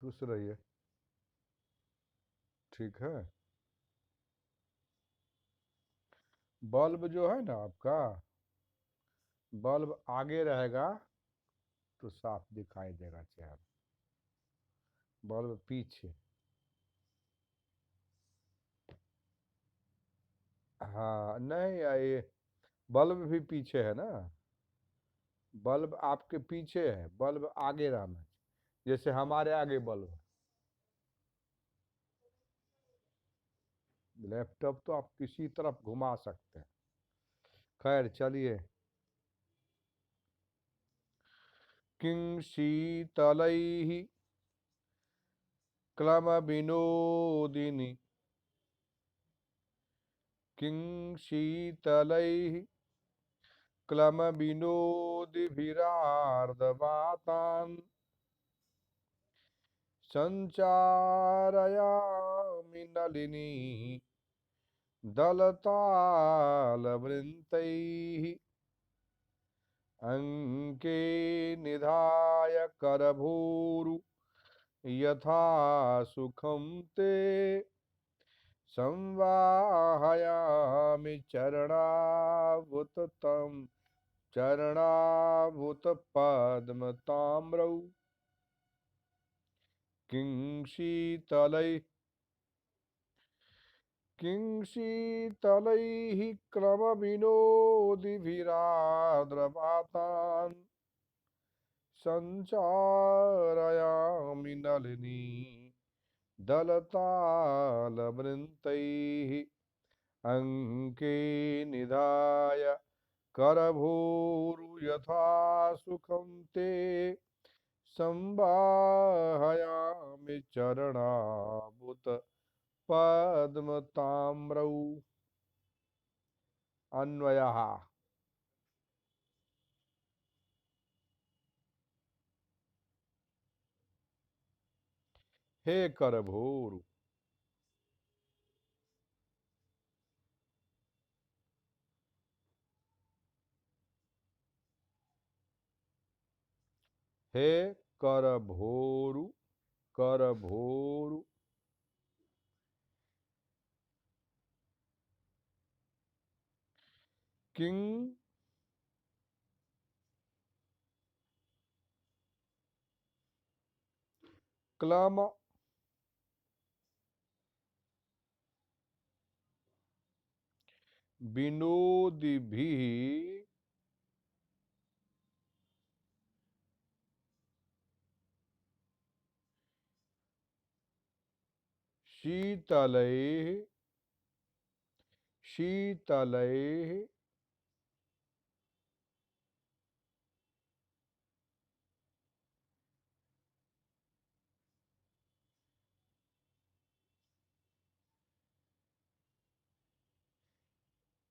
खुश रहिए। ठीक है। बल्ब जो है ना आपका, बल्ब आगे रहेगा तो साफ दिखाई देगा चेहरा। बल्ब पीछे। हाँ नहीं, ये बल्ब भी पीछे है ना। बल्ब आपके पीछे है, बल्ब आगे रहना चाहिए। जैसे हमारे आगे बल्ब है। लैपटॉप तो आप किसी तरफ घुमा सकते हैं। खैर चलिए। किं शीतलैः क्लमविनोदिनि। किं शीतलैः क्लमविनोदिभिरार्धवातान् सञ्चारयामि नलिनी दलतालवृन्तैः। अङ्के निधाय करभूरु यथा सुखं ते संवाहयामि चरणाभूत पद्मताम्रौ। किं शीतलैः किं शीतलैः क्रमविनोदिभिरार्द्रवातान् सञ्चारयामि नलिनी दलतालवृन्तैः। अङ्के निधाय करभूरु यथा सुखं ते संवाहयामि चरणाभूत पद्मताम्रौ। अन्वयः। हे करभूरु। हे करभूरु। करभूरु। किं क्लम विनोदिभिः शीतलैः शीतलैः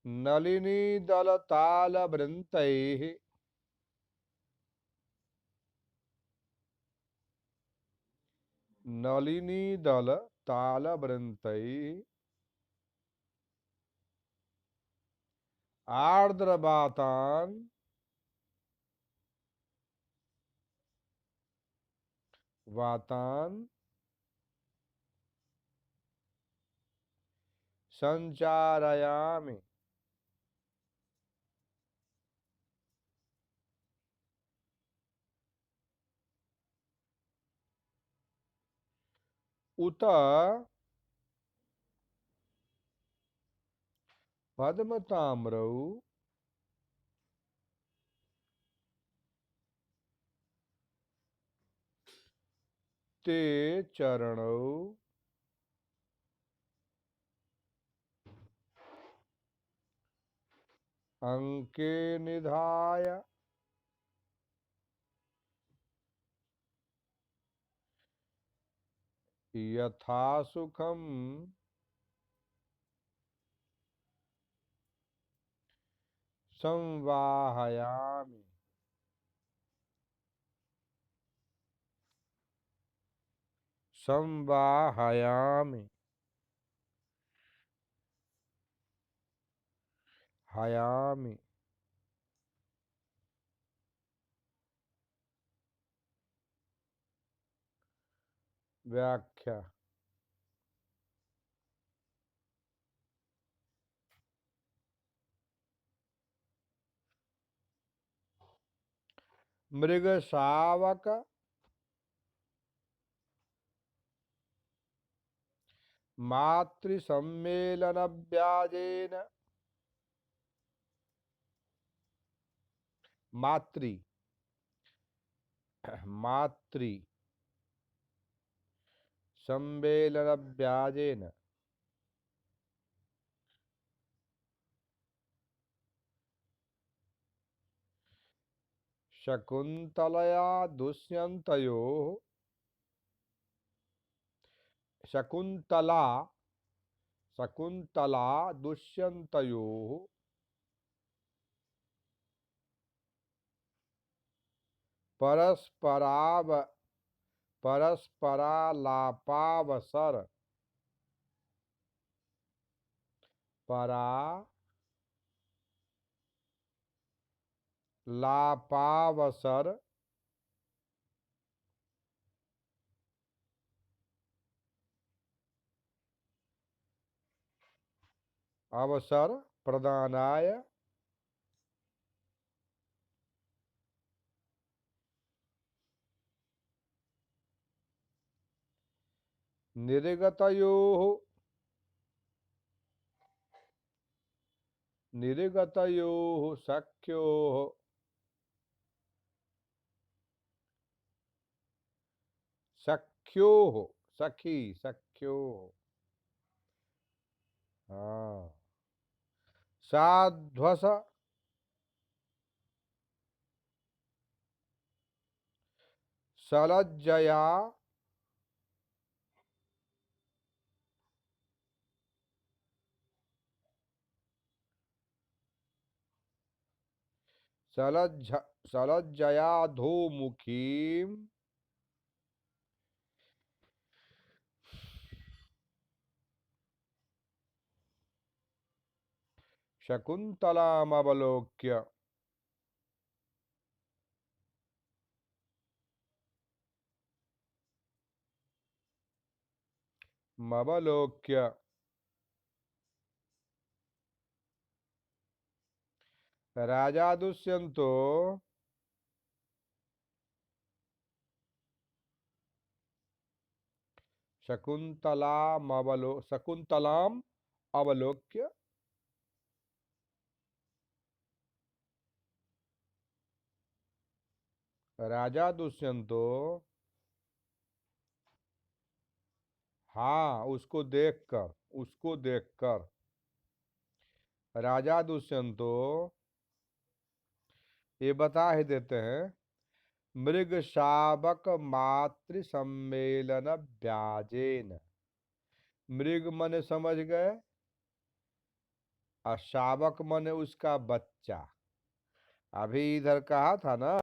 नलिनी दलतालवृन्तैः। नलिनी दलतालवृन्तैः आर्द्रवातान् वातान् संचारयामि उत पद्मताम्रौ ते चरणौ। अंके निधाय यथा सुखम संवाहयामि। संवाहयामि। हयामि। व्याख्या। मृग शावक मातृ सम्मेलन व्याजेन। मातृ मातृ सम्मेलन व्याजेन शकुन्तलया दुष्यन्तयोः। शकुन्तला शकुन्तला दुष्यन्तयोः परस्पराव परस्परालापावसर परालापावसर अवसर प्रदानाय निर्गतयोः सख्योः सख्योः सखी सख्योः। हाँ। साध्वस सलज्जया सलज्जया धूमुखीं शकुन्तलामवलोक्य मवलोक्य राजा दुष्यंतो शकुन्तलाम अवलोक्य राजा दुष्यंतो। हाँ, उसको देखकर राजा दुष्यंतो ये बता ही देते हैं। मृग शावक मातृ सम्मेलन व्याजेन। मृग मने समझ गए, और शावक मने उसका बच्चा। अभी इधर कहा था ना,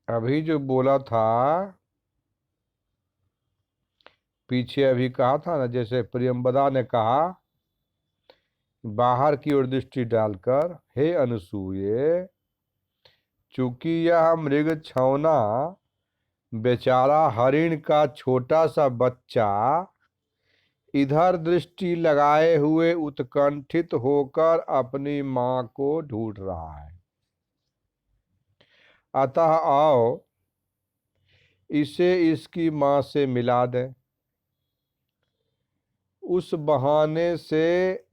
अभी जो बोला था पीछे, अभी कहा था ना, जैसे प्रियंवदा ने कहा बाहर की ओर दृष्टि डालकर, हे अनुसूये, चूंकि यह मृग छौना बेचारा हरिण का छोटा सा बच्चा इधर दृष्टि लगाए हुए उत्कंठित होकर अपनी मां को ढूंढ रहा है, अतः आओ इसे इसकी मां से मिला दें। उस बहाने से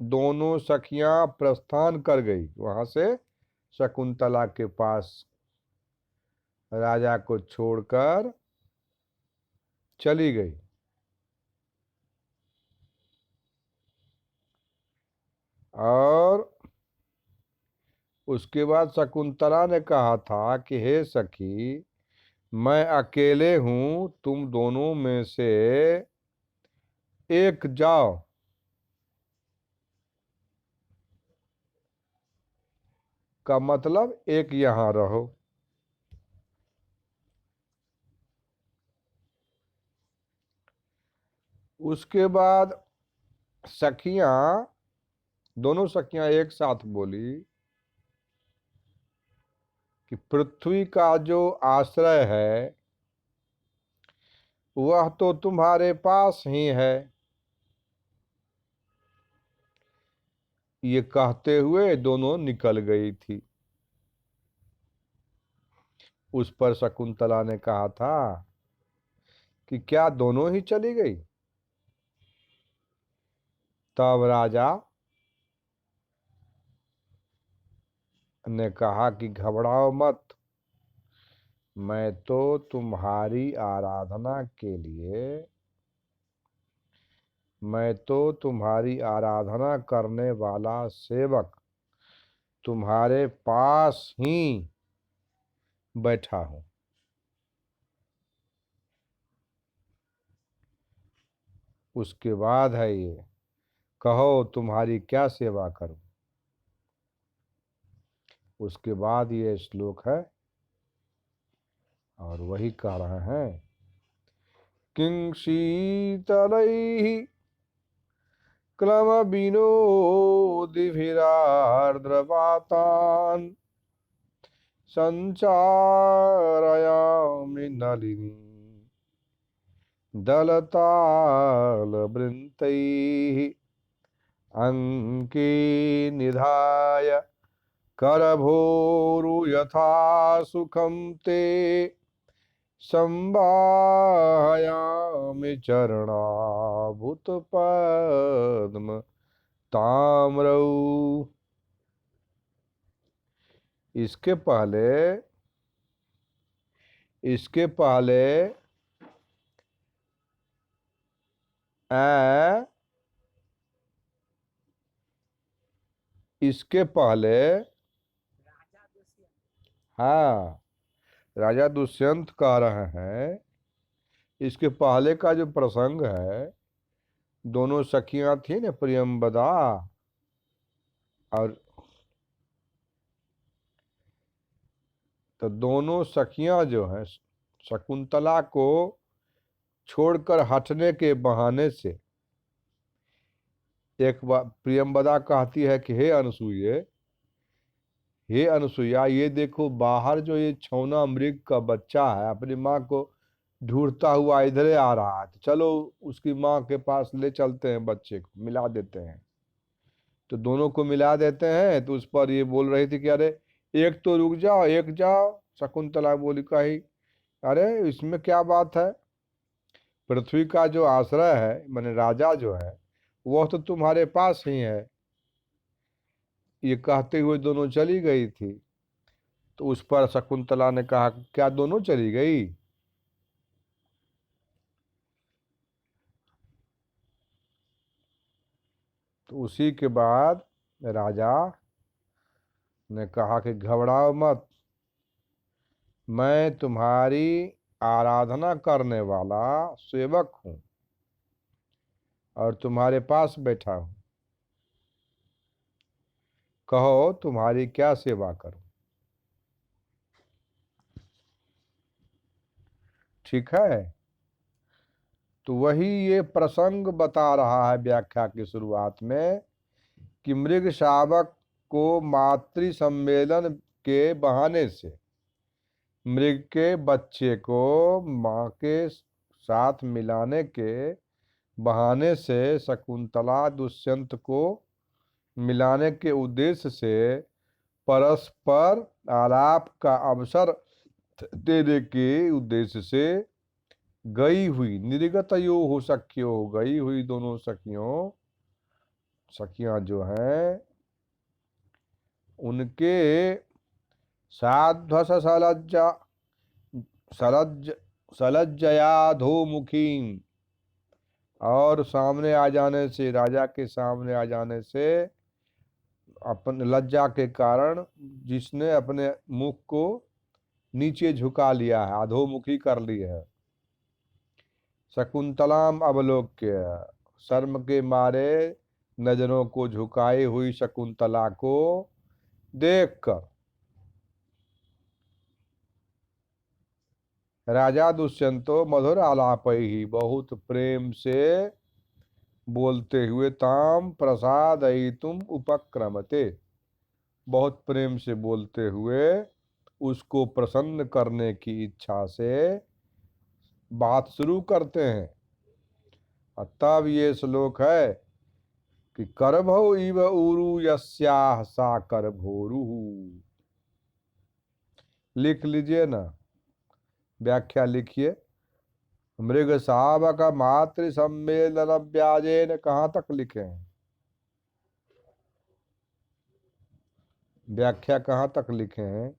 दोनों सखियां प्रस्थान कर गई, वहां से शकुंतला के पास राजा को छोड़कर चली गई। और उसके बाद शकुंतला ने कहा था कि हे सखी, मैं अकेले हूं, तुम दोनों में से एक जाओ। का मतलब एक यहां रहो। उसके बाद सखियां, दोनों सखियां एक साथ बोली कि पृथ्वी का जो आश्रय है वह तो तुम्हारे पास ही है। ये कहते हुए दोनों निकल गई थी। उस पर शकुंतला ने कहा था कि क्या दोनों ही चली गई? तब राजा ने कहा कि घबराओ मत, मैं तो तुम्हारी आराधना के लिए, मैं तो तुम्हारी आराधना करने वाला सेवक तुम्हारे पास ही बैठा हूं। उसके बाद है ये, कहो तुम्हारी क्या सेवा करूं। उसके बाद ये श्लोक है और वही कह रहे हैं, किं शीतलैः क्लमविनोदिभिरार्द्रवातान् सञ्चारयामि नलिनी दलतालवृन्तैः अङ्के निधाय करभोरु यथा सुखं ते संवाहयामि चरणाभूतपद्म ताम्रौ। इसके पहले इसके पहले इसके पहले हाँ, राजा दुष्यंत कह रहे हैं, इसके पहले का जो प्रसंग है, दोनों सखियां थी ना, प्रियंवदा और, तो दोनों सखियां जो हैं शकुंतला को छोड़कर हटने के बहाने से, एक बार प्रियंवदा कहती है कि हे अनसुये, हे अनसुईया, ये देखो बाहर जो ये छौना मृग का बच्चा है अपनी माँ को ढूंढता हुआ इधरे आ रहा है, तो चलो उसकी माँ के पास ले चलते हैं, बच्चे को मिला देते हैं। तो दोनों को मिला देते हैं, तो उस पर ये बोल रही थी कि अरे एक तो रुक जाओ, एक जाओ। शकुंतला बोली, कही अरे इसमें क्या बात है, पृथ्वी का जो आश्रय है माने राजा जो है वह तो तुम्हारे पास ही है। ये कहते हुए दोनों चली गई थी। तो उस पर शकुंतला ने कहा, क्या दोनों चली गई? तो उसी के बाद राजा ने कहा कि घबराओ मत, मैं तुम्हारी आराधना करने वाला सेवक हूं और तुम्हारे पास बैठा हूं। कहो तुम्हारी क्या सेवा करूं। ठीक है, तो वही ये प्रसंग बता रहा है व्याख्या की शुरुआत में कि मृग शावक को मातृ सम्मेलन के बहाने से, मृग के बच्चे को माँ के साथ मिलाने के बहाने से शकुंतला दुष्यंत को मिलाने के उद्देश्य से परस्पर आलाप का अवसर देने के उद्देश्य से गई हुई, निर्गत यो हो सख्यो, गई हुई दोनों सखियां जो हैं उनके साध्वस सलज्जा सलज्ज सलज्जयाधोमुखी, और सामने आ जाने से, राजा के सामने आ जाने से अपन लज्जा के कारण जिसने अपने मुख को नीचे झुका लिया है, अधोमुखी कर ली है। शकुंतलाम अवलोक्य, शर्म के मारे नजरों को झुकाई हुई शकुंतला को देखकर राजा दुष्यंतो मधुर आलापही, बहुत प्रेम से बोलते हुए, ताम प्रसादयितुम उपक्रमते, बहुत प्रेम से बोलते हुए उसको प्रसन्न करने की इच्छा से बात शुरू करते हैं। और तब ये श्लोक है कि करभौ इव ऊरु यस्याः सा करभोरु। लिख लीजिए ना, व्याख्या लिखिए। मृग शावक मातृ सम्मेलन व्याजेन, कहाँ तक लिखे हैं? व्याख्या कहाँ तक लिखे हैं?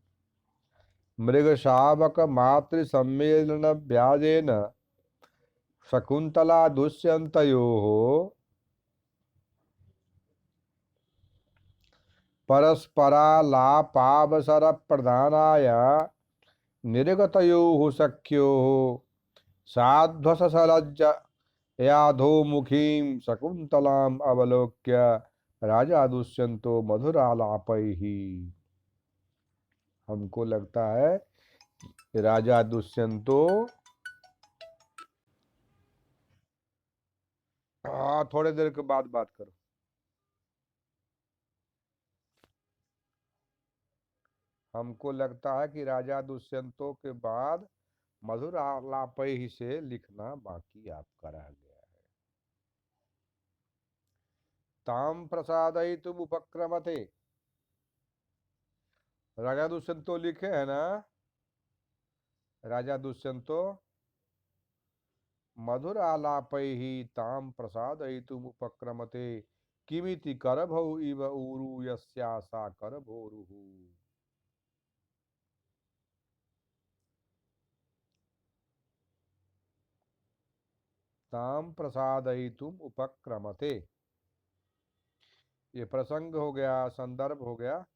मृग शावक मातृ सम्मेलन व्याजेन शकुंतला दुष्यंतयोः परस्परालापावसर प्रधानाय निर्गतयोः सख्योः साध्वसलज्ज याधोमुखीं शकुंतलाम अवलोक्य राजा दुष्यंतो मधुरालापैः। हमको लगता है कि राजा दुष्यंतो, थोड़े देर के बाद बात करो। हमको लगता है कि राजा दुष्यंतों के बाद मधुर आलापैः से लिखना बाकी आपका रह गया है। ताम प्रसादयितुम उपक्रमते, राजा दुष्यंतो लिखे है ना, राजा दुष्यंतो मधुर आलापैः ताम प्रसादयितुम उपक्रमते किमिति करभौ इव ऊरु यस्या सा करभोरुः। ताम प्रसादयितुम उपक्रमते, ये प्रसंग हो गया, संदर्भ हो गया।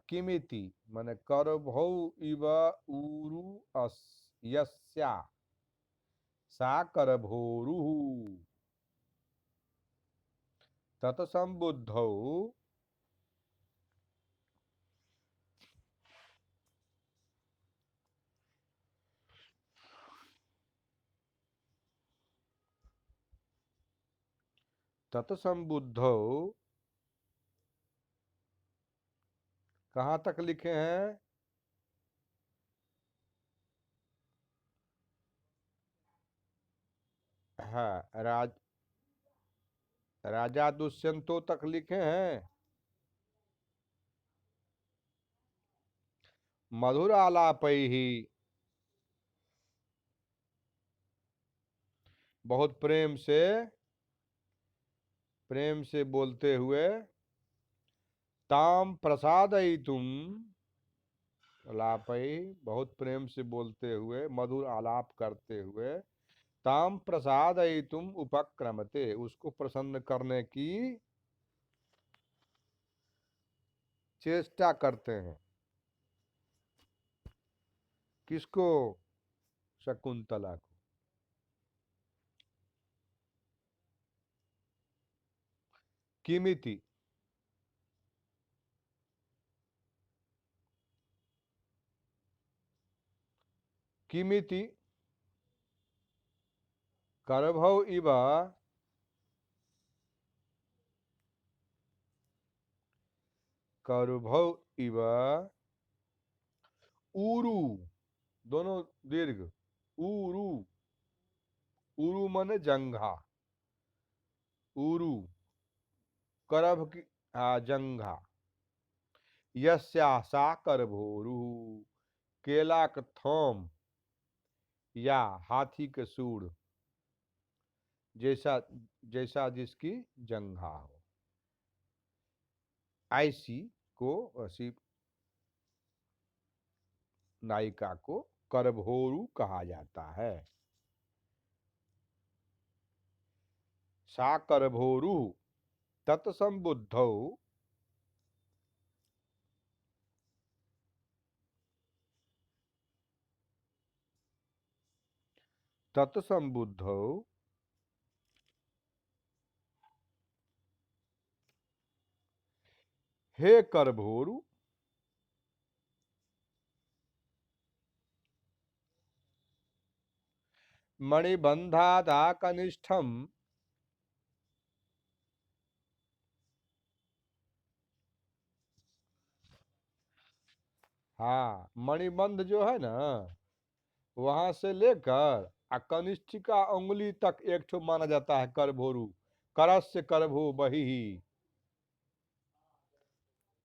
किमिति माने करभौ इव ऊरु यस्या सा करभोरुः तत्संबुद्धौ तत्संबुद्धौ, कहाँ तक लिखे हैं? हाँ, राजा दुष्यंतो तक लिखे हैं। मधुर आलापैः, बहुत प्रेम से बोलते हुए, ताम प्रसादयितुम आलापैः, बहुत प्रेम से बोलते हुए, मधुर आलाप करते हुए, ताम प्रसादयितुम उपक्रमते, उसको प्रसन्न करने की चेष्टा करते हैं। किसको? शकुंतला को। किमिति, किमिति करभौ इव, करभौ इव ऊरु, दोनों दीर्घ, ऊरु, ऊरु माने जंघा, ऊरु करभ की जंघा, यस्या सा करभोरु, केला का थोम या हाथी के सूढ़ जैसा, जैसा जिसकी जंघा हो, ऐसी को, ऐसी नायिका को करभोरु कहा जाता है। सा करभोरु तत्संबुद्धौ, तत्संबुद्धौ हे करभोरु मणिबंधादा कनिष्ठम। हाँ, मणिबंध जो है ना, वहां से लेकर कनिष्ठिका उंगली तक एक ठो माना जाता है करभोरु। करस्य करभो बही।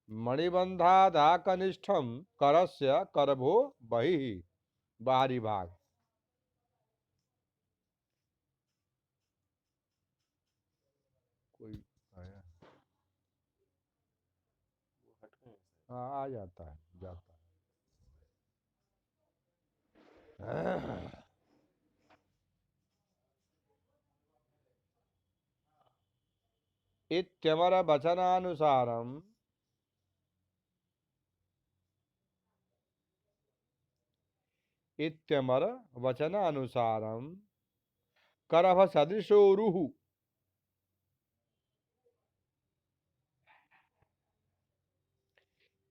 मणिबंधाधा कनिष्ठम करस्य करभो बही, बाहरी भाग। कोई आया? हाँ, आ जाता है, जाता है। इत्यमर वचनानुसारम इत्यमर वचनानुसारम करभ सदृशो रुहु।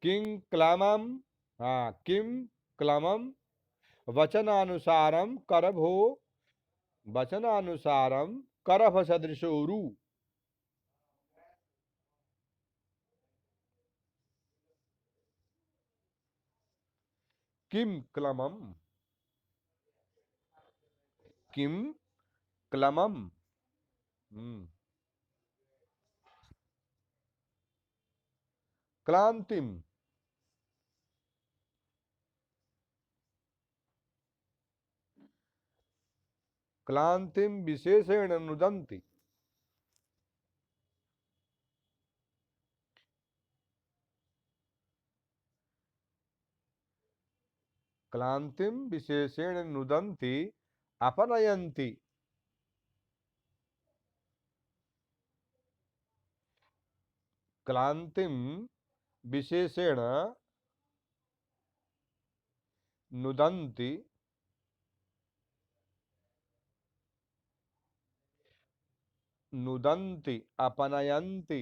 किं क्लमम। हाँ, किम क्लमम वचनानुसारम करभो। वचनानुसारम करभ सदृशो रु। किम क्लमम। किम क्लमम। क्लांतिम। क्लांतिम विशेषेण नुदन्ति। क्लांतिम विशेषेण नुदन्ति अपनयन्ति। क्लांतिम विशेषेण नुदन्ति नुदन्ति अपनयन्ति।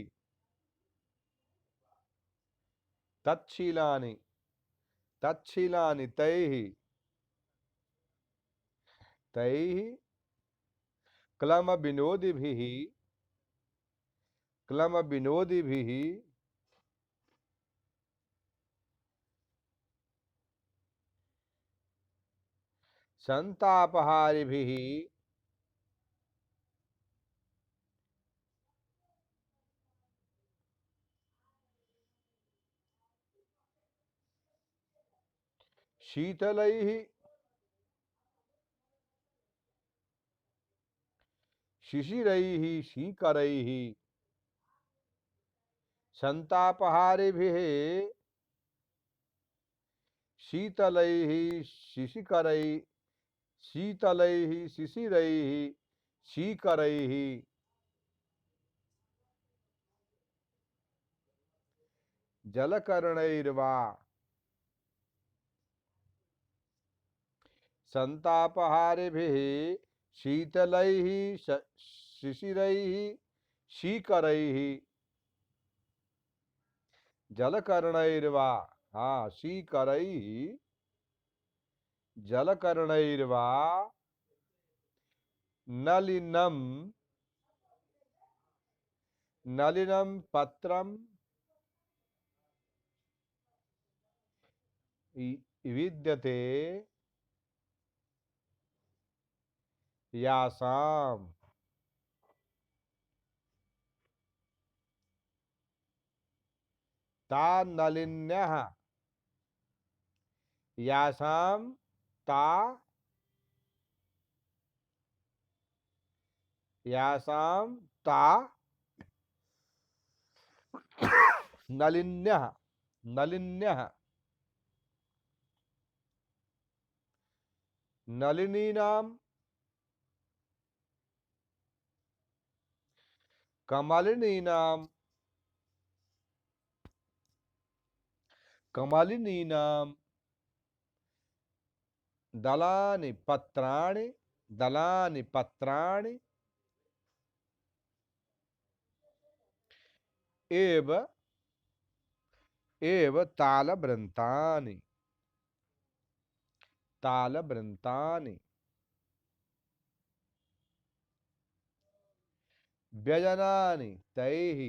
तच्छीलानि तच्छीलानि तैः तैः क्लम विनोदिभिः क्लम विनोदिभिः संतापहारिभिः शीतलैः शिशिरैः शीकरैः। संतापहारिभिः शीतलैः शिशिकरैः शीतलैः शिशिरैः शीकरैः जलकरणैर्वा। संतापहारिभिः शीतलैः शिशिरैः शीकरैः जलकरणैर्वा। हाँ, शीकरैः जलकरणैर्वा नलिनम नलिनम पत्रम विद्यते यासाम। ता नलिन्यः यासाम ता यासाम ता नलिन्यः नलिन्यः नलिनीनाम कमलिनीनाम कमलिनीनाम दलानि पत्राणि दलानि पत्राणि एव एव तालवृन्तानि तालवृन्तानि व्यजनानि तैः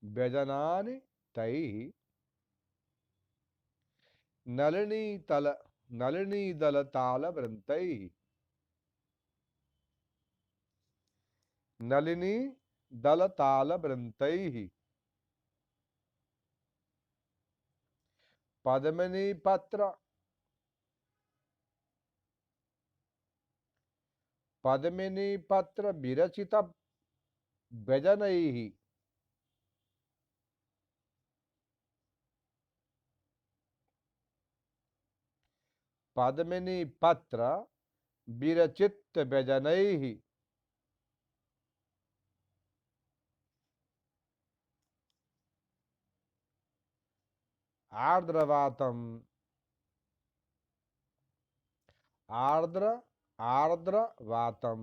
व्यजनानि तैः नलिनीदलतालवृन्तैः नलिनीदलतालवृन्तैः पद्मिनीपत्र विरचित व्यजनैः पद्मिनीपत्र विरचित व्यजनैः आर्द्रवातम आर्द्रवातम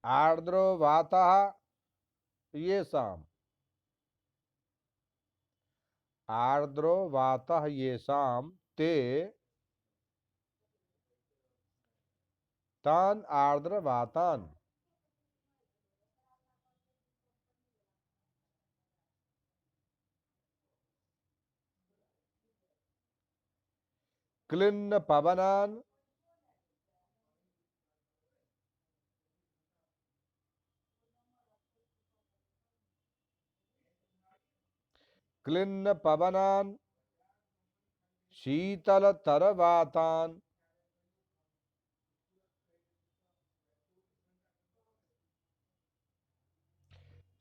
आर्द्रो वातः येषाम् आर्द्रो वातः येषाम् ते तान् आर्द्रवातान् क्लिन्न पवनान् क्लिन्न पवनान् शीतलतरवातान्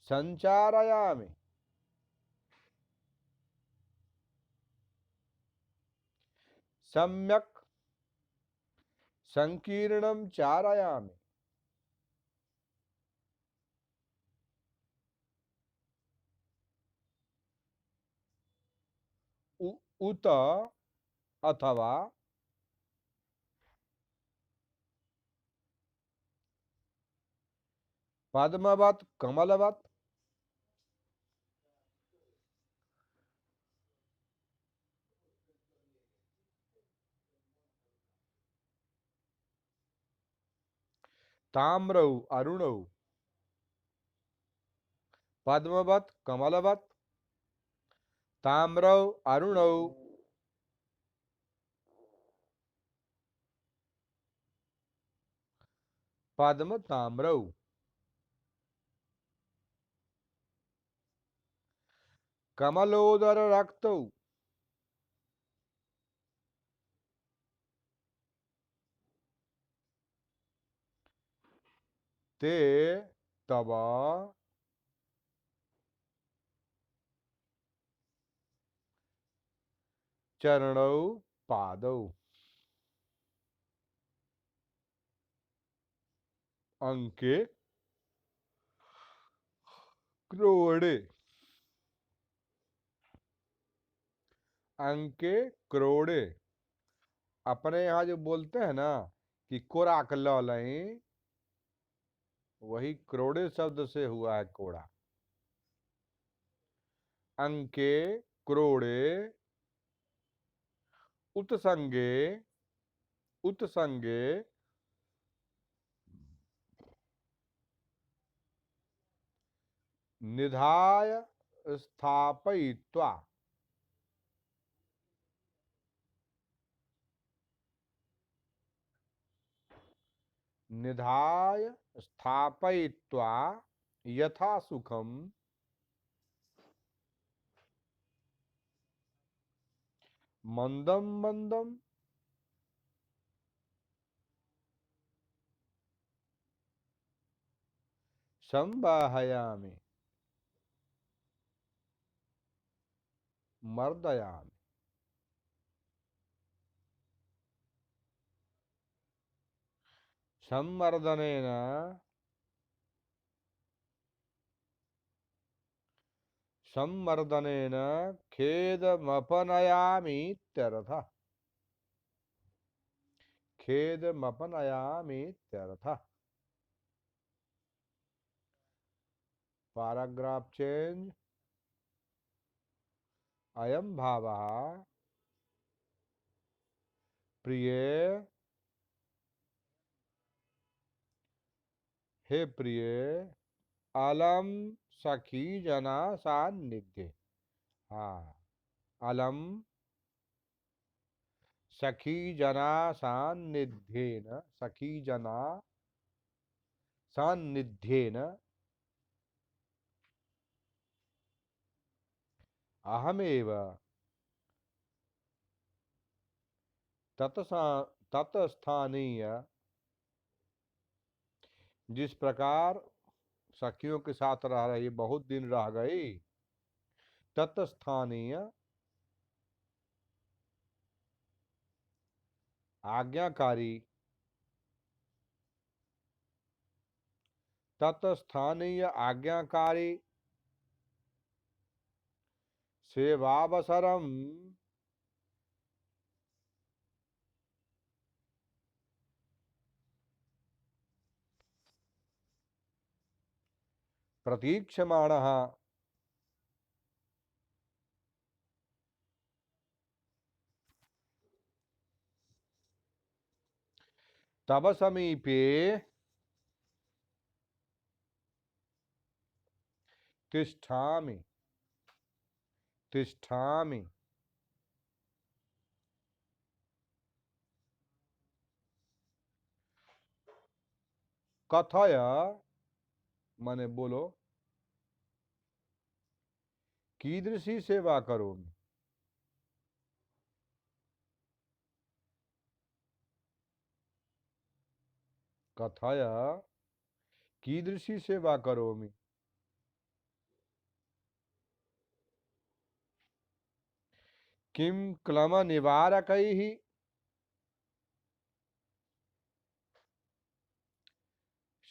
संचारयामि सम्यक् संकीर्णं चारयामि उत अथवा पद्मवत् कमलवत् ताम्रौ अरुणौ पद्मवत् कमलवत् ताम्रौ अरुणौ पद्म ताम्रौ कमलोदर रक्तौ ते तव चरणौ पादौ अंके क्रोड़े अंके क्रोड़े। अपने यहाँ जो बोलते हैं ना कि कोराक लई, वही क्रोड़े शब्द से हुआ है कोड़ा। अंके क्रोड़े उत्संगे उत्संगे निधाय स्थापयित्वा निधाय स्थापयित्वा यथा सुखम मंदम मंदम संवाहयामि मर्दयामि। सम्मर्दनेन सम्मर्दनेन खेदमपनयामीत्यर्थः। खेदमपनयामीत्यर्थः। Paragraph change. अयम भावः प्रिय, हे प्रिय, अलम सखी जना सान्निध्य। हाँ, अलम सखी जना सान्निध्येन, सखी जना सान्निध्येन अहमेव तत्स्थानीय, जिस प्रकार सखियों के साथ रह रही, बहुत दिन रह गई, तत्स्थानीय आज्ञाकारी, तत्स्थानीय आज्ञाकारी सेवावसरम प्रतीक्षमाणः तव समीपे तिष्ठामि, तिष्ठामि। कथय माने बोलो, कीदृशी सेवा करोमि। कथय कीदृशी सेवा करोमि। किं क्लम निवारकैः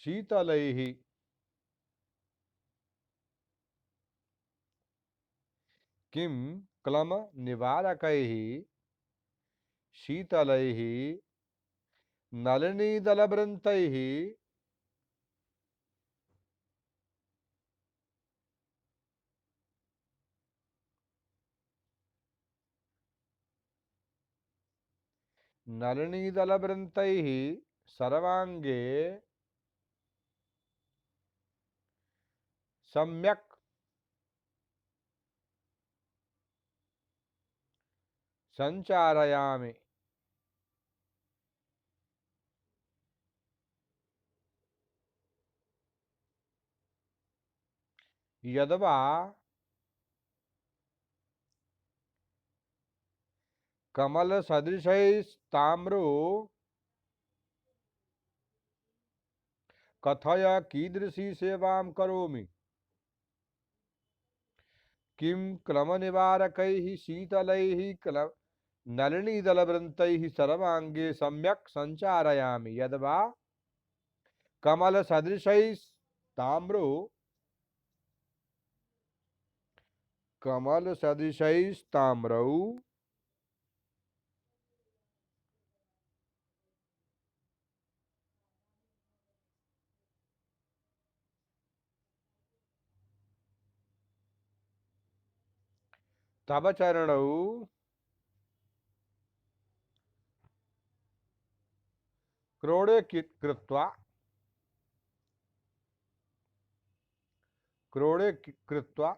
शीतलैः, किं क्लम निवारकैः शीतलैः नलिनीदलवृन्तैः नलिनीदलवृन्तैः सर्वांगे सम्यक् संचारयामि। यद्वा कमलसदृशैस्ताम्रो कथय कीदृशी सेवां करोमि। किं क्लमनिवारकैः शीतलैः नलिनीदलवृन्तैः सर्वांगे सम्यक् संचारयामि। यद्वा कमलसदृशैस्ताम्रो, कमलसदृशैस्ताम्रौ तव चरणौ क्रोडे कृत्वा, क्रोडे कृत्वा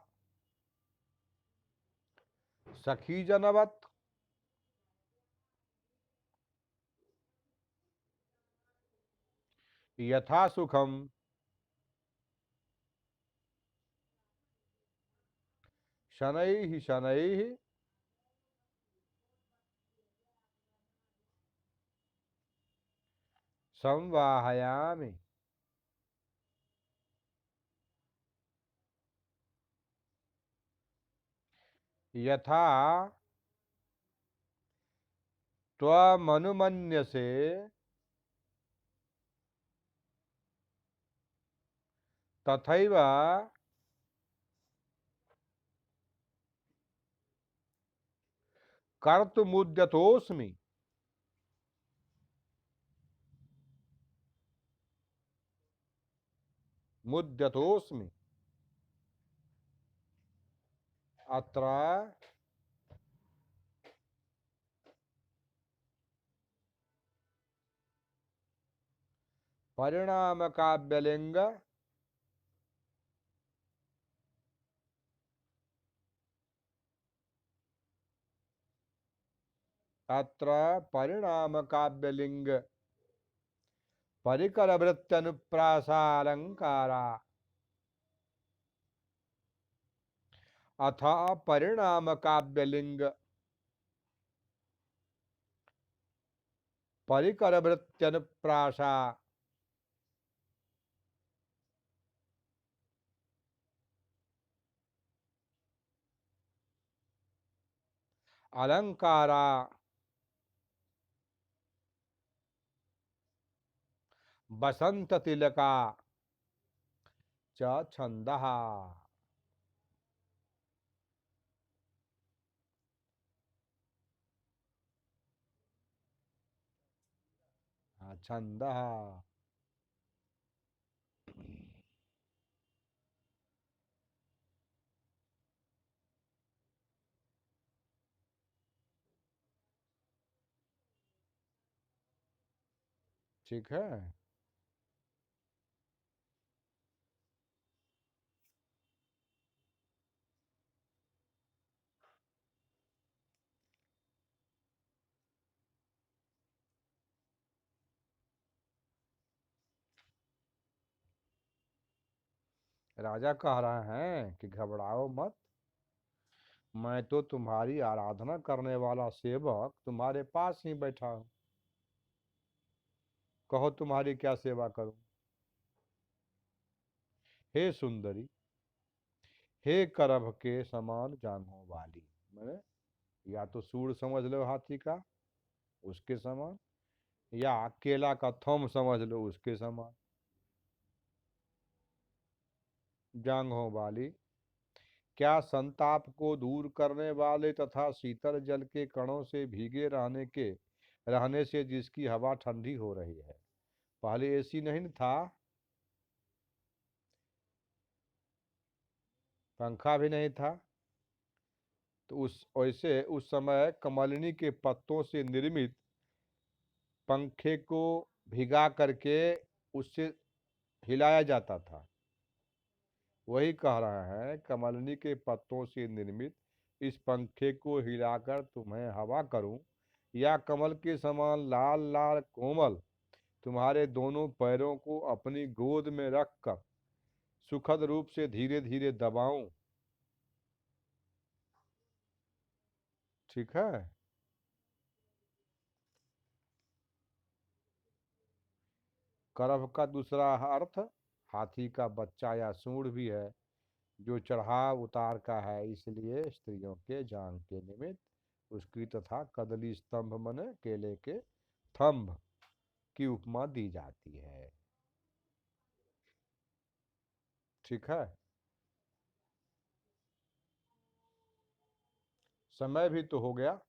सखीजनवत् यथा सुखम शनैः शनैः संवाहयामि। यथा त्वमनुमन्यसे तथैव कर्तुमुद्यतोऽस्मि। मुद्यतोऽस्मि। अत्र परिणाम काव्यलिंग अत्र परिणाम काव्यलिंग परिकर वृत्त्यनुप्रासालंकारा अथ परिणाम काव्यलिंग परिकर वृत्त्यनुप्रासा अलंकारा बसंत तिलका च छंदः। छंदः। ठीक है। राजा कह रहे हैं कि घबराओ मत, मैं तो तुम्हारी आराधना करने वाला सेवक तुम्हारे पास ही बैठा हूं। कहो तुम्हारी क्या सेवा करूं। हे सुंदरी, हे करभ के समान जांघों वाली, मैंने या तो सूंड समझ लो हाथी का उसके समान, या केला का थम समझ लो उसके समान। जांघों वाली, क्या संताप को दूर करने वाले तथा शीतल जल के कणों से भीगे रहने से जिसकी हवा ठंडी हो रही है। पहले एसी नहीं था, पंखा भी नहीं था, तो उस समय कमलिनी के पत्तों से निर्मित पंखे को भिगा करके उससे हिलाया जाता था। वही कह रहा है, कमलिनी के पत्तों से निर्मित इस पंखे को हिलाकर तुम्हें हवा करूं, या कमल के समान लाल लाल कोमल तुम्हारे दोनों पैरों को अपनी गोद में रखकर सुखद रूप से धीरे धीरे दबाऊं। ठीक है। करभ का दूसरा अर्थ हाथी का बच्चा या सूंड भी है, जो चढ़ाव उतार का है, इसलिए स्त्रियों के जांग के निमित्त उसकी तथा कदली स्तंभ मने केले के थंभ की उपमा दी जाती है। ठीक है। समय भी तो हो गया।